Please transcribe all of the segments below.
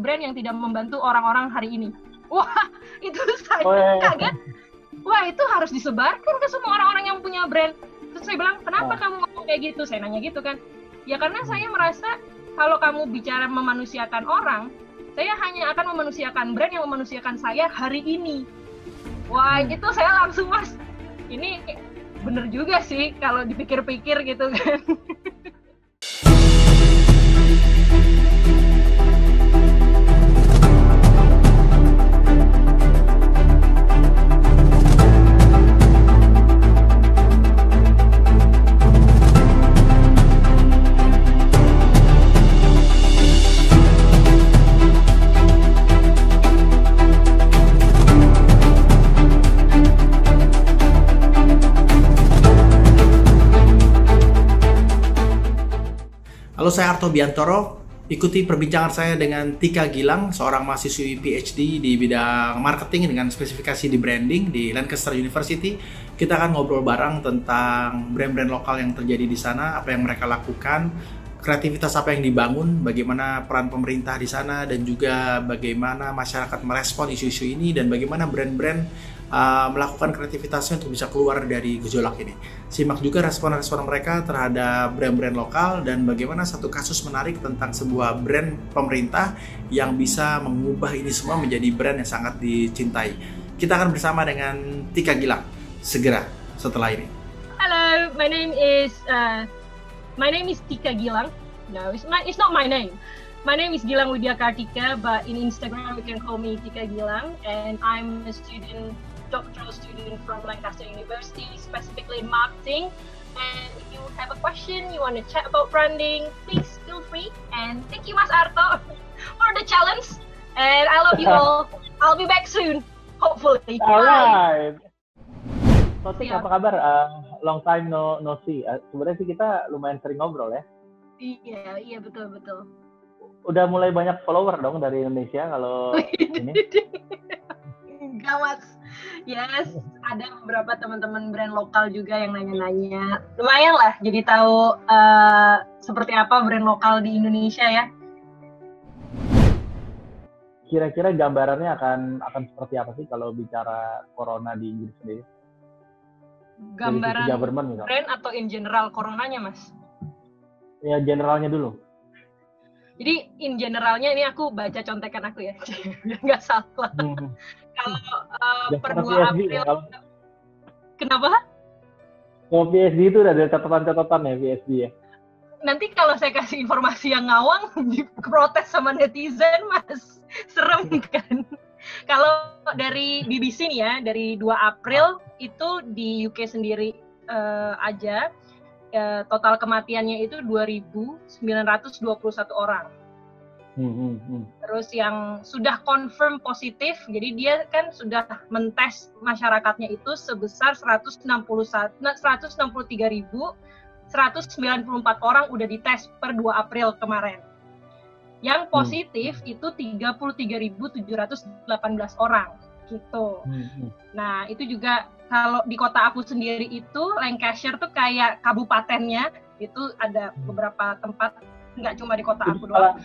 brand yang tidak membantu orang-orang hari ini. Wah, itu saya kaget. Wah, itu harus disebarkan ke semua orang-orang yang punya brand. Terus saya bilang, kenapa kamu ngomong kayak gitu? Saya nanya gitu kan. Ya karena saya merasa kalau kamu bicara memanusiakan orang, saya hanya akan memanusiakan brand yang memanusiakan saya hari ini. Wah, itu saya langsung, Mas, ini bener juga sih kalau dipikir-pikir gitu kan. Halo, saya Arto Biantoro. Ikuti perbincangan saya dengan Tika Gilang, seorang mahasiswi PhD di bidang marketing dengan spesifikasi di branding di Lancaster University. Kita akan ngobrol bareng tentang brand-brand lokal yang terjadi di sana, apa yang mereka lakukan, kreativitas apa yang dibangun, bagaimana peran pemerintah di sana, dan juga bagaimana masyarakat merespon isu-isu ini, dan bagaimana brand-brand melakukan kreativitasnya untuk bisa keluar dari gejolak ini. Simak juga respon-respon mereka terhadap brand-brand lokal dan bagaimana satu kasus menarik tentang sebuah brand pemerintah yang bisa mengubah ini semua menjadi brand yang sangat dicintai. Kita akan bersama dengan Tika Gilang segera setelah ini. Hello, my name is Tika Gilang. No, it's not my name. My name is Gilang Widya Kartika, but in Instagram you can call me Tika Gilang, and I'm a doctoral student from Lancaster University, specifically in marketing. And if you have a question, you want to chat about branding, please feel free. And thank you, Mas Arto, for the challenge. And I love you all. I'll be back soon, hopefully. Alright. Totik, apa kabar? Long time no see. Sebenarnya sih kita lumayan sering ngobrol ya. Iya betul. Udah mulai banyak follower dong dari Indonesia kalau ini. Enggak, Mas. Yes, ada beberapa teman-teman brand lokal juga yang nanya-nanya. Lumayan lah, jadi tahu seperti apa brand lokal di Indonesia ya. Kira-kira gambarannya akan seperti apa sih kalau bicara corona di Inggris sendiri? Gambaran brand atau in general coronanya, Mas? Ya, generalnya dulu. Jadi in generalnya ini aku baca contekan aku ya, biar nggak salah. Kalau per 2 April, ya, kenapa? Kalau PSD itu udah ada catatan-catatan ya, PSD ya? Nanti kalau saya kasih informasi yang ngawang, diprotes sama netizen, Mas. Serem kan? Kalau dari BBC nih ya, dari 2 April itu di UK sendiri aja, total kematiannya itu 2.921 orang. Terus yang sudah confirm positif, jadi dia kan sudah mentes masyarakatnya itu sebesar 163.194 orang udah dites per 2 April kemarin. Yang positif itu 33.718 orang gitu. Nah, itu juga kalau di kota aku sendiri itu Lancashire tuh kayak kabupatennya, itu ada beberapa tempat, nggak cuma di kota aku doang.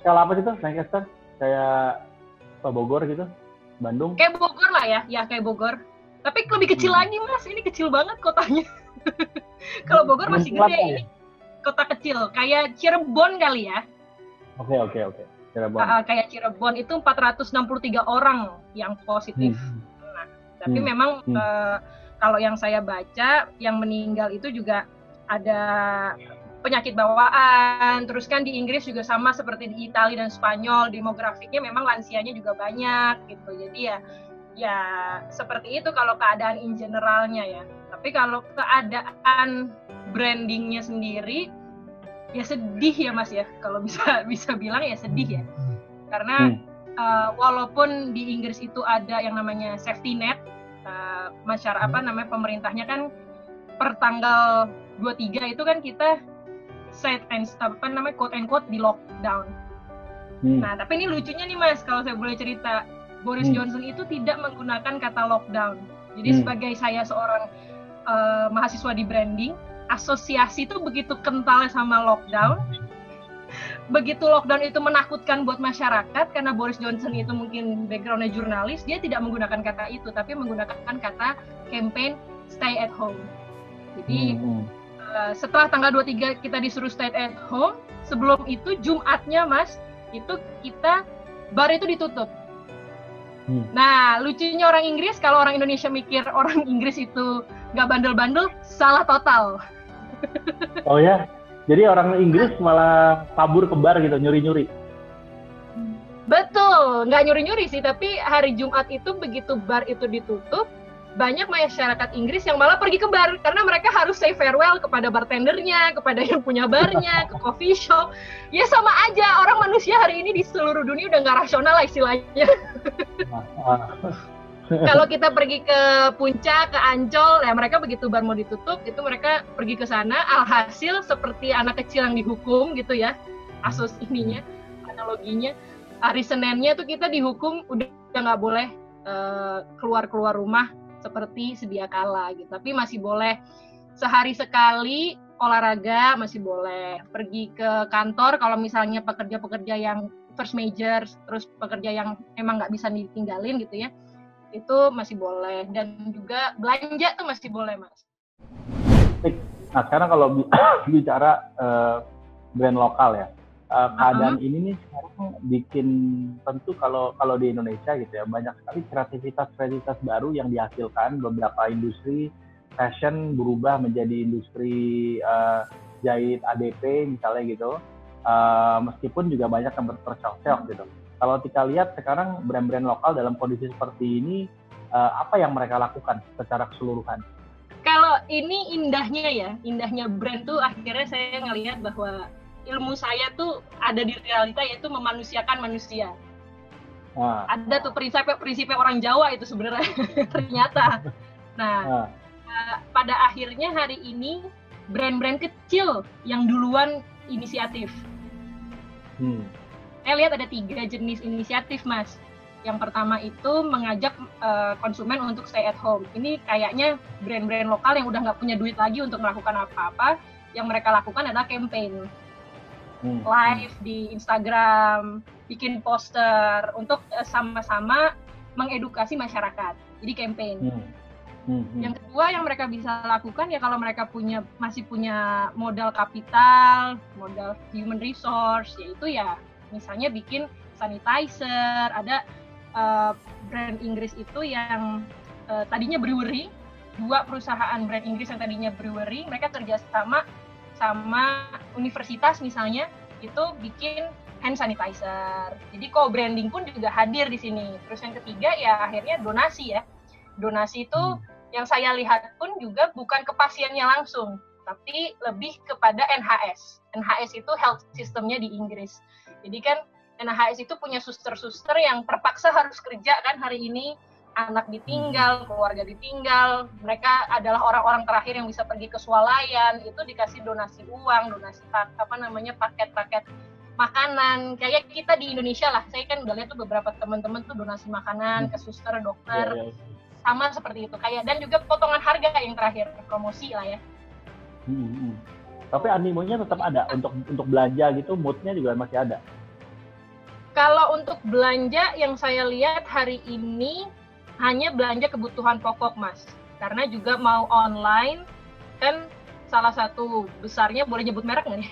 Skala apa sih tuh Lancaster? Kayak Bogor gitu? Bandung? Kayak Bogor lah ya kayak Bogor. Tapi lebih kecil lagi, Mas, ini kecil banget kotanya. Kalau Bogor masih gede, ini kota kecil, kayak Cirebon kali ya. Oke. Cirebon. Kayak Cirebon itu 463 orang yang positif. Nah, tapi memang kalau yang saya baca, yang meninggal itu juga ada penyakit bawaan, terus kan di Inggris juga sama seperti di Italia dan Spanyol, demografiknya memang lansianya juga banyak gitu. Jadi ya seperti itu kalau keadaan in generalnya ya. Tapi kalau keadaan brandingnya sendiri, ya sedih ya, Mas ya. Kalau bisa bilang ya sedih ya. Karena walaupun di Inggris itu ada yang namanya safety net, masyarakat pemerintahnya kan per tanggal 23 itu kan kita quote and quote di lockdown. Nah, tapi ini lucunya nih, Mas, kalau saya boleh cerita, Boris Johnson itu tidak menggunakan kata lockdown. Jadi sebagai saya seorang mahasiswa di branding, asosiasi itu begitu kental sama lockdown. begitu lockdown itu menakutkan buat masyarakat karena Boris Johnson itu mungkin backgroundnya jurnalis, dia tidak menggunakan kata itu, tapi menggunakan kata campaign stay at home. Jadi setelah tanggal 23 kita disuruh stay at home, sebelum itu Jumatnya Mas, itu bar itu ditutup. Nah, lucunya orang Inggris, kalau orang Indonesia mikir orang Inggris itu nggak bandel-bandel, salah total. Oh ya? Jadi orang Inggris malah kabur ke bar gitu, nyuri-nyuri. Betul, nggak nyuri-nyuri sih, tapi hari Jumat itu begitu bar itu ditutup, banyak masyarakat Inggris yang malah pergi ke bar, karena mereka harus say farewell kepada bartendernya, kepada yang punya barnya, ke coffee shop. Ya sama aja, orang manusia hari ini di seluruh dunia udah nggak rasional lah istilahnya. Kalau kita pergi ke puncak, ke Ancol, ya mereka begitu bar mau ditutup, itu mereka pergi ke sana, alhasil seperti anak kecil yang dihukum gitu ya, kasus ininya, analoginya, hari Seninnya tuh kita dihukum udah nggak boleh keluar rumah seperti sedia kala gitu, tapi masih boleh sehari sekali olahraga, masih boleh pergi ke kantor kalau misalnya pekerja-pekerja yang first major, terus pekerja yang emang nggak bisa ditinggalin gitu ya, itu masih boleh, dan juga belanja tuh masih boleh Mas. Nah sekarang kalau bicara brand lokal ya, keadaan ini nih sekarang bikin tentu kalau di Indonesia gitu ya, banyak sekali kreativitas baru yang dihasilkan. Beberapa industri fashion berubah menjadi industri jahit ADP misalnya gitu, meskipun juga banyak yang berkelompok gitu. Kalau kita lihat sekarang brand-brand lokal dalam kondisi seperti ini, apa yang mereka lakukan secara keseluruhan? Kalau ini indahnya brand tuh akhirnya saya ngelihat bahwa ilmu saya tuh ada di realita, yaitu memanusiakan manusia. Ada tuh prinsipnya orang Jawa itu sebenarnya ternyata. Nah, pada akhirnya hari ini brand-brand kecil yang duluan inisiatif. Saya lihat ada 3 jenis inisiatif, Mas. Yang pertama itu mengajak konsumen untuk stay at home. Ini kayaknya brand-brand lokal yang udah nggak punya duit lagi untuk melakukan apa-apa. Yang mereka lakukan adalah campaign. Live di Instagram, bikin poster untuk sama-sama mengedukasi masyarakat. Jadi campaign. Yang kedua yang mereka bisa lakukan ya kalau mereka masih punya modal kapital, modal human resource, yaitu ya misalnya bikin sanitizer. Ada brand Inggris itu yang tadinya brewery, 2 perusahaan brand Inggris yang tadinya brewery, mereka kerjasama sama universitas misalnya, itu bikin hand sanitizer. Jadi co-branding pun juga hadir di sini. Terus yang ketiga ya akhirnya donasi ya. Donasi itu yang saya lihat pun juga bukan ke pasiennya langsung, tapi lebih kepada NHS. NHS itu health systemnya di Inggris. Jadi kan NHS itu punya suster-suster yang terpaksa harus kerja kan hari ini, anak ditinggal, keluarga ditinggal, mereka adalah orang-orang terakhir yang bisa pergi ke swalayan, itu dikasih donasi uang, donasi paket-paket makanan, kayak kita di Indonesia lah. Saya kan udah lihat tuh beberapa teman-teman tuh donasi makanan ke suster, dokter, sama seperti itu, kayak, dan juga potongan harga yang terakhir, promosi lah ya. Tapi animonya tetap ada untuk belanja gitu, moodnya juga masih ada. Kalau untuk belanja yang saya lihat hari ini hanya belanja kebutuhan pokok, Mas. Karena juga mau online, kan salah satu besarnya, boleh nyebut merek nggak nih?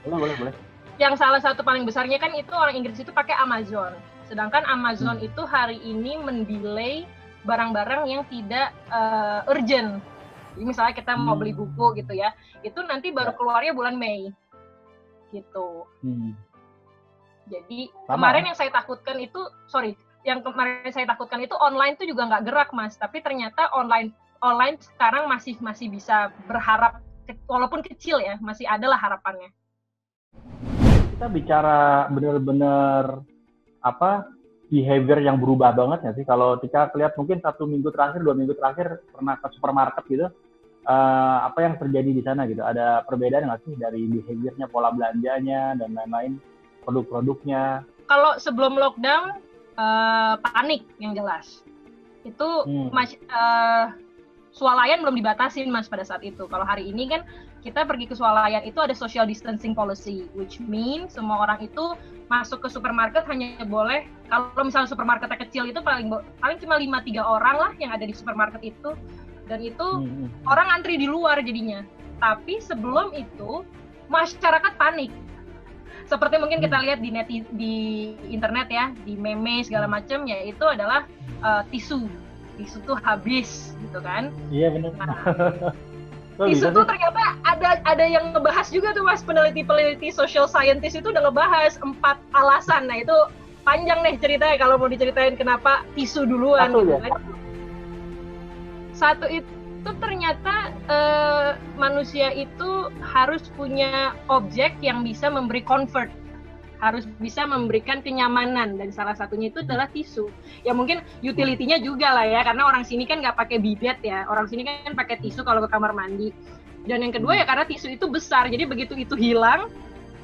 Boleh. Yang salah satu paling besarnya kan itu orang Inggris itu pakai Amazon. Sedangkan Amazon itu hari ini mendelay barang-barang yang tidak urgent. Jadi misalnya kita mau beli buku gitu ya, itu nanti baru keluarnya bulan Mei. Gitu. Jadi kemarin yang saya takutkan itu, online itu juga nggak gerak, Mas. Tapi ternyata online sekarang masih bisa berharap, walaupun kecil ya, masih ada lah harapannya. Kita bicara benar-benar behavior yang berubah banget nggak sih? Kalau kita lihat mungkin 1 minggu terakhir, 2 minggu terakhir pernah ke supermarket gitu, apa yang terjadi di sana gitu? Ada perbedaan nggak sih dari behaviornya, pola belanjanya dan lain-lain, produk-produknya? Kalau sebelum lockdown panik yang jelas. Itu swalayan belum dibatasin, Mas, pada saat itu. Kalau hari ini kan kita pergi ke swalayan itu ada social distancing policy, which means semua orang itu masuk ke supermarket hanya boleh, kalau misalnya supermarketnya kecil itu paling cuma 5-3 orang lah yang ada di supermarket itu, dan itu orang antri di luar jadinya. Tapi sebelum itu masyarakat panik, seperti mungkin kita lihat di internet ya, di meme segala macam, ya itu adalah tisu tuh habis gitu kan. Iya benar. Tisu tuh ternyata ada yang ngebahas juga tuh Mas, peneliti social scientist itu udah ngebahas 4 alasan. Nah itu panjang nih ceritanya kalau mau diceritain kenapa tisu duluan. Satu itu ternyata manusia itu harus punya objek yang bisa memberi comfort, harus bisa memberikan kenyamanan, dan salah satunya itu adalah tisu. Ya mungkin utility-nya juga lah ya, karena orang sini kan nggak pakai bidet ya, orang sini kan pakai tisu kalau ke kamar mandi. Dan yang kedua ya karena tisu itu besar, jadi begitu itu hilang,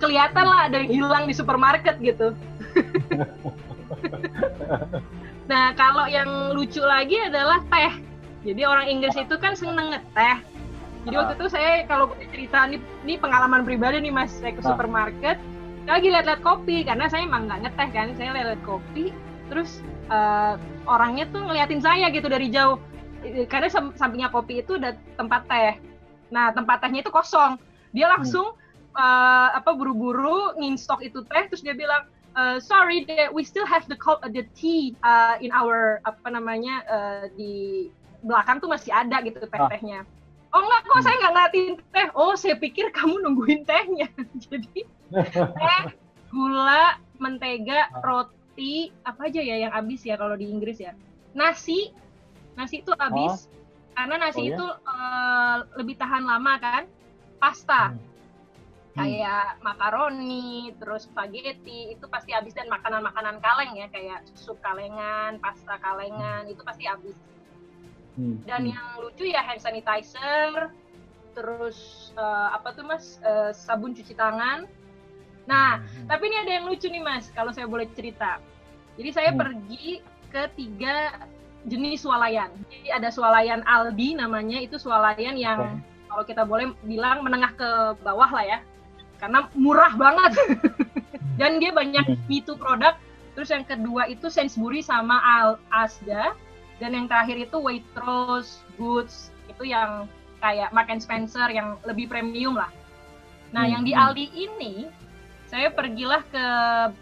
kelihatan lah ada yang hilang di supermarket gitu. Nah kalau yang lucu lagi adalah teh. Jadi orang Inggris itu kan seneng ngeteh. Jadi waktu itu saya kalau cerita ini pengalaman pribadi nih Mas, saya ke supermarket, lagi lihat-lihat kopi, karena saya emang nggak ngeteh kan, saya lihat kopi, terus orangnya tuh ngeliatin saya gitu dari jauh, karena sampingnya kopi itu ada tempat teh. Nah tempat tehnya itu kosong, dia langsung buru-buru nginstok itu teh, terus dia bilang sorry, we still have the tea in our di belakang tuh masih ada gitu teh-tehnya. Oh enggak kok, saya nggak ngeliatin teh. Oh saya pikir kamu nungguin tehnya. Jadi teh, gula, mentega, roti, apa aja ya yang habis ya kalau di Inggris ya. Nasi itu habis, karena nasi itu lebih tahan lama kan. Pasta, kayak makaroni, terus spaghetti, itu pasti habis, dan makanan-makanan kaleng ya, kayak sup kalengan, pasta kalengan, itu pasti habis. Dan yang lucu ya hand sanitizer, terus sabun cuci tangan. Nah, tapi ini ada yang lucu nih Mas, kalau saya boleh cerita. Jadi saya pergi ke 3 jenis swalayan. Jadi ada swalayan Aldi namanya, itu swalayan yang kalau kita boleh bilang menengah ke bawah lah ya, karena murah banget. Dan dia banyak Me Too produk. Terus yang kedua itu Sainsbury sama Asda. Dan yang terakhir itu Waitrose, Boots, itu yang kayak Marks and Spencer yang lebih premium lah. Nah, yang di Aldi ini, saya pergilah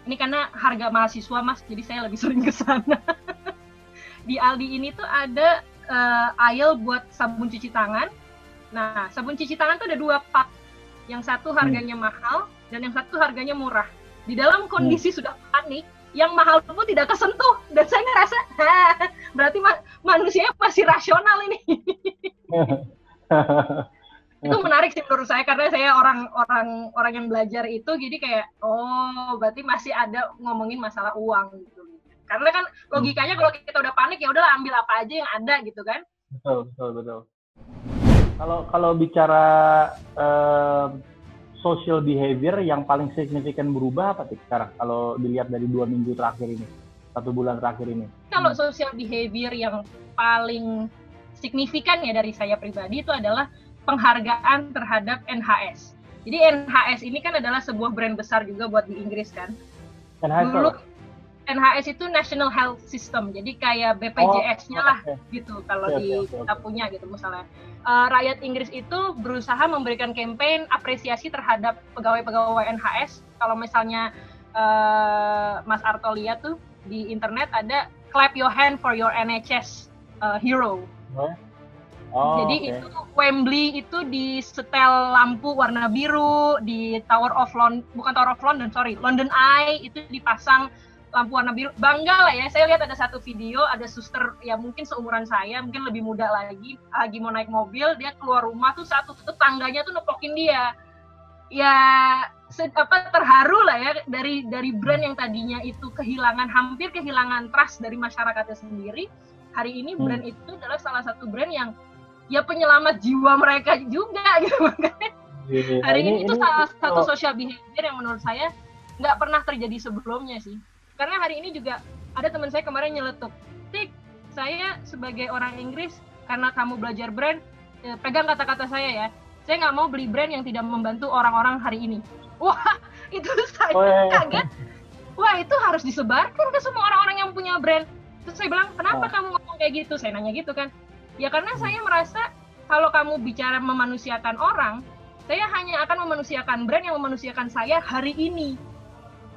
ini karena harga mahasiswa Mas, jadi saya lebih sering ke sana. Di Aldi ini tuh ada aisle buat sabun cuci tangan. Nah, sabun cuci tangan tuh ada 2 pak. Yang satu harganya mahal, dan yang satu harganya murah. Di dalam kondisi sudah panik, yang mahal pun tidak kesentuh, dan saya ngerasa berarti manusianya masih rasional ini. Itu menarik sih menurut saya, karena saya orang yang belajar itu, jadi kayak berarti masih ada ngomongin masalah uang gitu. Karena kan logikanya kalau kita udah panik ya udahlah ambil apa aja yang ada gitu kan. Betul. Kalau bicara social behavior yang paling signifikan berubah apa sih sekarang kalau dilihat dari 2 minggu terakhir ini, 1 bulan terakhir ini? Kalau social behavior yang paling signifikan ya dari saya pribadi itu adalah penghargaan terhadap NHS. Jadi NHS ini kan adalah sebuah brand besar juga buat di Inggris kan. Dulu NHS itu National Health System, jadi kayak BPJS-nya lah gitu kalau kita punya gitu misalnya. Rakyat Inggris itu berusaha memberikan campaign apresiasi terhadap pegawai-pegawai NHS. Kalau misalnya Mas Arto lihat tuh di internet ada clap your hand for your NHS hero. Jadi itu Wembley itu di setel lampu warna biru, di London Eye itu dipasang lampu warna biru. Bangga lah ya, saya lihat ada satu video, ada suster ya mungkin seumuran saya, mungkin lebih muda lagi mau naik mobil, dia keluar rumah tuh satu tetangganya tuh nepokin dia. Ya terharu lah ya dari brand yang tadinya itu hampir kehilangan trust dari masyarakatnya sendiri. Hari ini brand itu adalah salah satu brand yang ya penyelamat jiwa mereka juga gitu. Makanya hari ini itu salah satu social behavior yang menurut saya nggak pernah terjadi sebelumnya sih. Karena hari ini juga ada teman saya kemarin nyeletuk, Tik, saya sebagai orang Inggris, karena kamu belajar brand, pegang kata-kata saya ya, saya nggak mau beli brand yang tidak membantu orang-orang hari ini. Wah, itu saya kaget. Wah, itu harus disebarkan ke semua orang-orang yang punya brand. Terus saya bilang, kenapa kamu ngomong kayak gitu? Saya nanya gitu kan. Ya karena saya merasa kalau kamu bicara memanusiakan orang, saya hanya akan memanusiakan brand yang memanusiakan saya hari ini.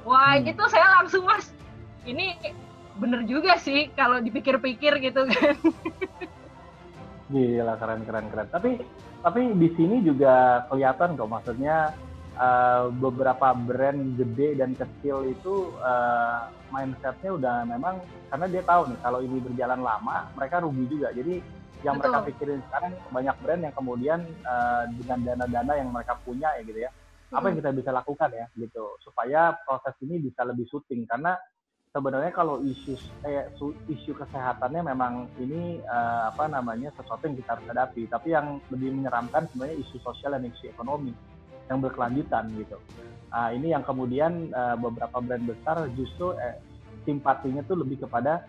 Wah, itu saya langsung, Mas, ini bener juga sih kalau dipikir-pikir gitu kan. Gila, keren. Tapi di sini juga kelihatan kok, maksudnya beberapa brand gede dan kecil itu mindsetnya udah memang, karena dia tahu nih kalau ini berjalan lama mereka rugi juga. Jadi yang mereka pikirin sekarang, banyak brand yang kemudian dengan dana-dana yang mereka punya ya gitu ya, apa yang kita bisa lakukan ya gitu supaya proses ini bisa lebih syuting. Karena sebenarnya kalau isu kesehatannya memang ini sesuatu yang kita harus hadapi, tapi yang lebih menyeramkan sebenarnya isu sosial dan isu ekonomi yang berkelanjutan gitu. Ini yang kemudian beberapa brand besar justru simpatinya tuh lebih kepada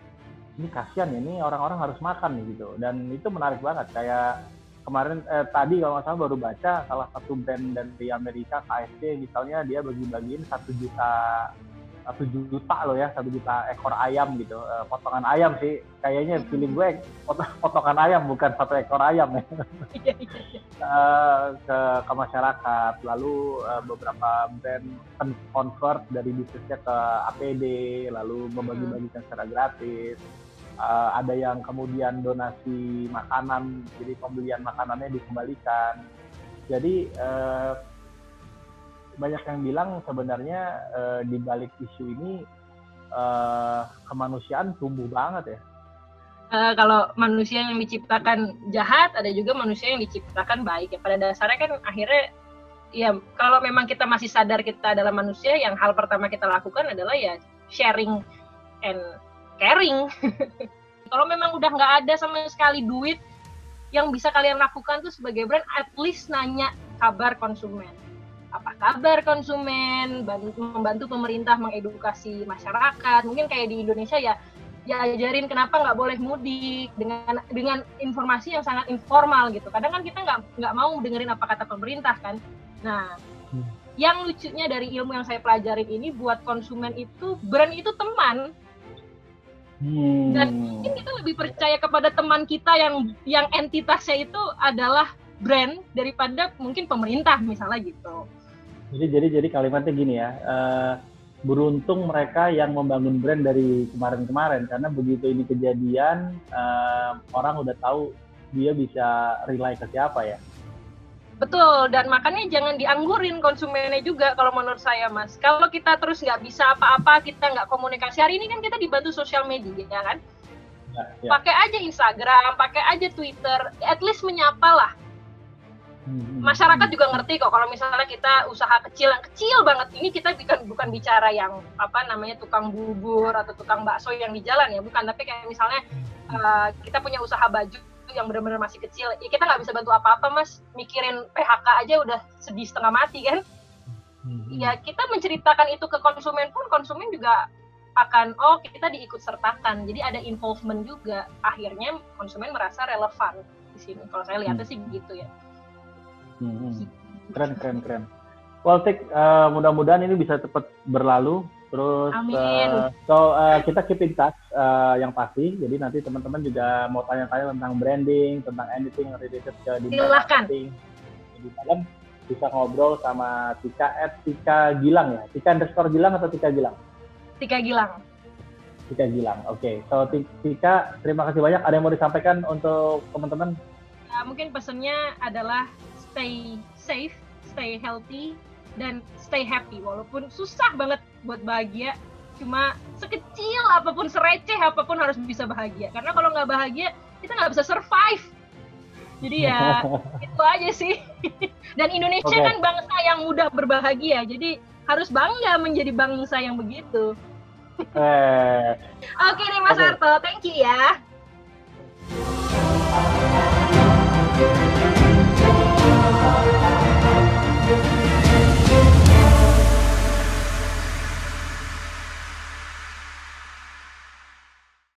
ini kasihan ya, ini orang-orang harus makan nih gitu. Dan itu menarik banget, kayak kemarin tadi kalau nggak salah baru baca salah satu brand dari Amerika, KFC misalnya, dia bagi-bagiin 1 juta loh ya, 1 juta ekor ayam gitu, potongan ayam sih kayaknya, feeling gue potongan ayam bukan 1 ekor ayam ya. ke masyarakat. Lalu beberapa brand convert dari bisnisnya ke APD, lalu membagi-bagikan secara gratis. Ada yang kemudian donasi makanan, jadi pembelian makanannya dikembalikan. Jadi banyak yang bilang sebenarnya di balik isu ini kemanusiaan tumbuh banget ya. Kalau manusia yang diciptakan jahat, ada juga manusia yang diciptakan baik. Ya, pada dasarnya kan akhirnya, ya kalau memang kita masih sadar kita adalah manusia, yang hal pertama kita lakukan adalah ya sharing and caring. Kalau memang udah nggak ada sama sekali duit, yang bisa kalian lakukan tuh sebagai brand, at least nanya kabar konsumen. Apa kabar konsumen, membantu pemerintah mengedukasi masyarakat. Mungkin kayak di Indonesia ya ajarin kenapa nggak boleh mudik dengan informasi yang sangat informal gitu. Kadang kan kita nggak mau dengerin apa kata pemerintah kan. Nah, yang lucunya dari ilmu yang saya pelajarin ini, buat konsumen itu brand itu teman. Dan mungkin kita lebih percaya kepada teman kita yang entitasnya itu adalah brand daripada mungkin pemerintah misalnya gitu. Jadi kalimatnya gini ya, beruntung mereka yang membangun brand dari kemarin-kemarin, karena begitu ini kejadian orang udah tahu dia bisa rely ke siapa ya. Betul, dan makanya jangan dianggurin konsumennya juga kalau menurut saya, Mas. Kalau kita terus nggak bisa apa-apa, kita nggak komunikasi. Hari ini kan kita dibantu sosial media kan. Ya. Pakai aja Instagram, pakai aja Twitter, at least menyapa lah. Masyarakat juga ngerti kok kalau misalnya kita usaha kecil yang kecil banget, ini kita bukan bicara yang tukang bubur atau tukang bakso yang di jalan ya, bukan, tapi kayak misalnya kita punya usaha baju yang benar-benar masih kecil, ya kita nggak bisa bantu apa-apa, Mas. Mikirin PHK aja udah sedih setengah mati kan. Ya kita menceritakan itu ke konsumen pun, konsumen juga akan kita diikut sertakan, jadi ada involvement juga, akhirnya konsumen merasa relevan di sini. Kalau saya lihatnya sih gitu ya. Keren. Well, Tik, mudah-mudahan ini bisa cepat berlalu. Terus, kita keep in touch yang pasti. Jadi nanti teman-teman juga mau tanya-tanya tentang branding, tentang anything related ke digital marketing. Di dalam bisa ngobrol sama Tika @Tika_Gilang ya. Tika_Gilang atau Tika Gilang? Tika Gilang. Tika Gilang. Oke. So Tika, terima kasih banyak. Ada yang mau disampaikan untuk teman-teman? Mungkin pesannya adalah stay safe, stay healthy, dan stay happy. Walaupun susah banget buat bahagia, cuma sekecil apapun, sereceh apapun harus bisa bahagia. Karena kalau nggak bahagia, kita nggak bisa survive. Jadi ya, itu aja sih. Dan Indonesia kan bangsa yang mudah berbahagia, jadi harus bangga menjadi bangsa yang begitu. Oke nih Mas Arto, thank you ya.